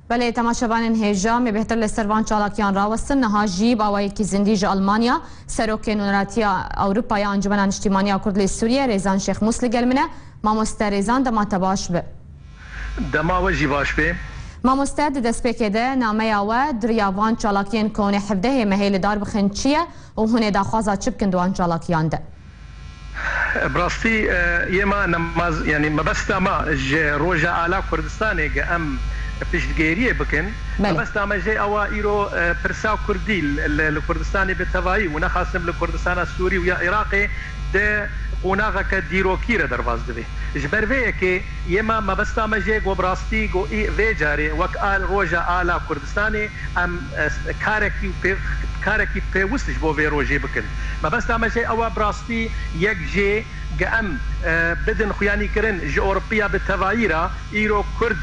بله تماشاوان هجام بهتر لسروان چالاکیان راوستن نها جیب آوایی کی زندیج آلمانیا سروک نونراتیا اوروپای انجمن اجتماعی کرد سوریه ریزان شیخ موسلی گلمنه ماموسته ریزان دمات باش به دما وجی باش به ماموسته دست بکده نامه و دریاوان چالاکیان کونه حفده مهیل دار بخنچیه و هونه داخوازا چپ کندوان چالاکیان ده براستی یما نماز یعنی مبستا ما روجا آلا کردستانه که ام پشتگیریه بکن بس اما جای اوا ایرو پرسا کردی لکردستانی به توایی و نخواستم لکردستان سوری و یا عراقی ده قناغه که دیروکی را درواز دوی جبرویه که یما مبستا ما جای گو براستی گو وی جاره وک آل روژا آلا کردستانی ام کارکی پیوستش بو وی روژه بکن مبستا ما جای اوا براستی یک جای ام بدن خویانی کرن جا اوروپیا به توایی را ایرو کرد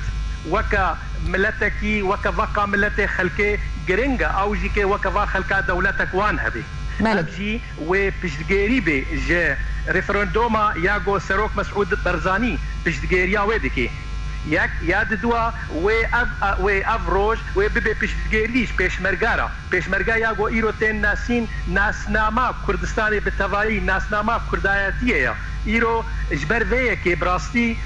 وكا ملتكي وكا فقا ملتي خلكي جرينجا او جيكي وكا فا خلكا دولتك وان هبي ابجي و بشتغيري بي جي ريفرندوما ياغو سروك مسعود برزاني بشتغيريا ويدكي ياك ياد دوا و افروج و بيبي بشتغيريش بيشمرغا ياغو ايروتين ناسين ناسناما كردستاني بالتوالي ناسناما كرداياتيه ایرو جبر ویه که براستی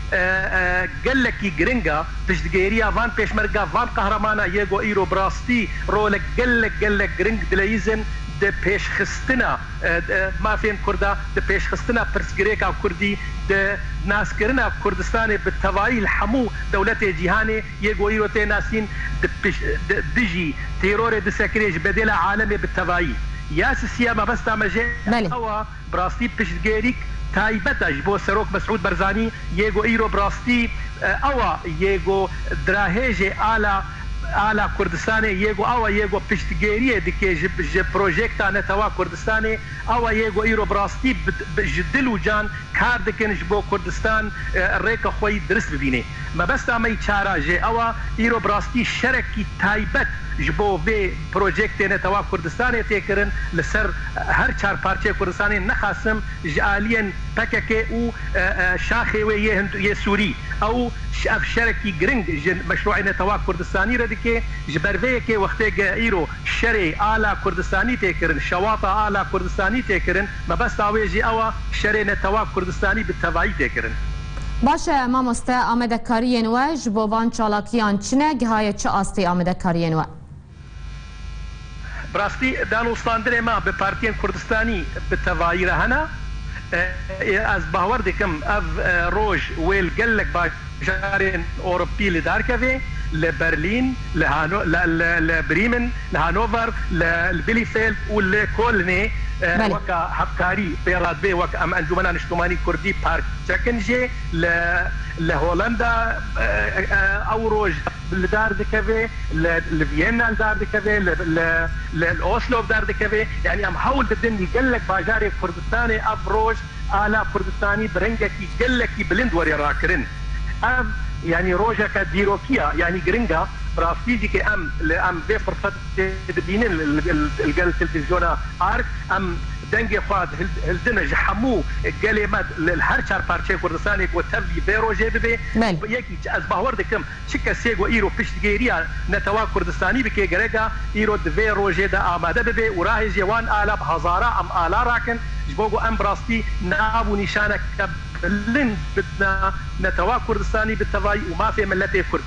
گلکی گرنگا پشتگیریا وان پیشمرگا وان قهرمانا یگو ایرو براستی رول گلک گرنگ دلیزن ده پیشخستنا ما فين كردا ده پیشخستنا پرسگریکا کردی ده ناس کرنا کردستان بالتوائي الحمو دولت جهاني يگو ایرو تی ناسین ده دجی تيرور ده سکریج بدل عالم بالتوائي ياس السيامة بس تامجي هوا براستی پشتگیریک تایبتش بو سروک مسعود برزانی یگو ایرو براستی اوا یگو دراهج آلا کردستانی یگو پشتگیریه دیگه ج پروژکتا نتوا کردستانی اوا یگو ایرو براستی جدلو جان کار دکنش بو کردستان ریک خوی درست ببینه ما بس تامی چارا ج اوا ایرو براستی شرکی تایبت جبو وی پروژکت نتوا کردستانی تکرن لسر هر چار پارچه کردستانی نخاسم جالین پککه او شاخه و یه سوری او شاف شرکی گرنگ مشروع نتوا کردستانی را دیگه جبرویه که وقتی ایرو شری آلا کردستانی تکرن شواطا آلا کردستانی تکرن ما بس تاویجی اوا شری نتوا کردستانی بالتوایی تکرن باشه ماموسته آمده کارین و جبوان چالاکیان چنه گهای چه آستی آمده کارین و براستی دانوستاندن ما به پارتیان کردستانی به توایی رهنا از باور دکم اف روج ویل گلک باجارین اوروپی لدار کفی لبرلین لبریمن لهانوفر لبيليفيلد ولكولني وكا حبكاري بيراد بي وكا ام انجمن اجتماعي كردي بارك تشكنجي لهولندا اوروج لدار دكافي لفيينا لدار دكافي لاوسلو دار دكافي يعني ام حول بدن يقلك باجاري كردستاني افروج آلا كردستاني برنجكي قلكي بلند وري راكرن يعني روجا ديروكيا يعني جرينجا براستيجي كي ام في فرصه تبينين الجل التلفزيون ارك ام دنجي خواد هلدنا جحمو كلمات الهرشار بارتشي كردستاني وتبي في روجا بي يكي از باور دكم شكا سيغو ايرو بيشتغيريا نتوا كردستاني بكي غريغا ايرو في روجا دا اماده بي وراهي جوان الاف هزاره ام الا راكن جبوغو ام براستي نابو نشانك لن بدنا نتوا كردستاني بالتوائي وما في ملتي كرد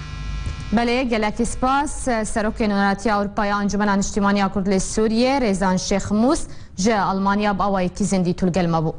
بله گلکی سپاس سروک نونراتی اروپای انجمن اجتماعی کرد سوریه ریزان شیخ موس جه آلمانیا با آوایی کی زندی طول گلمه بو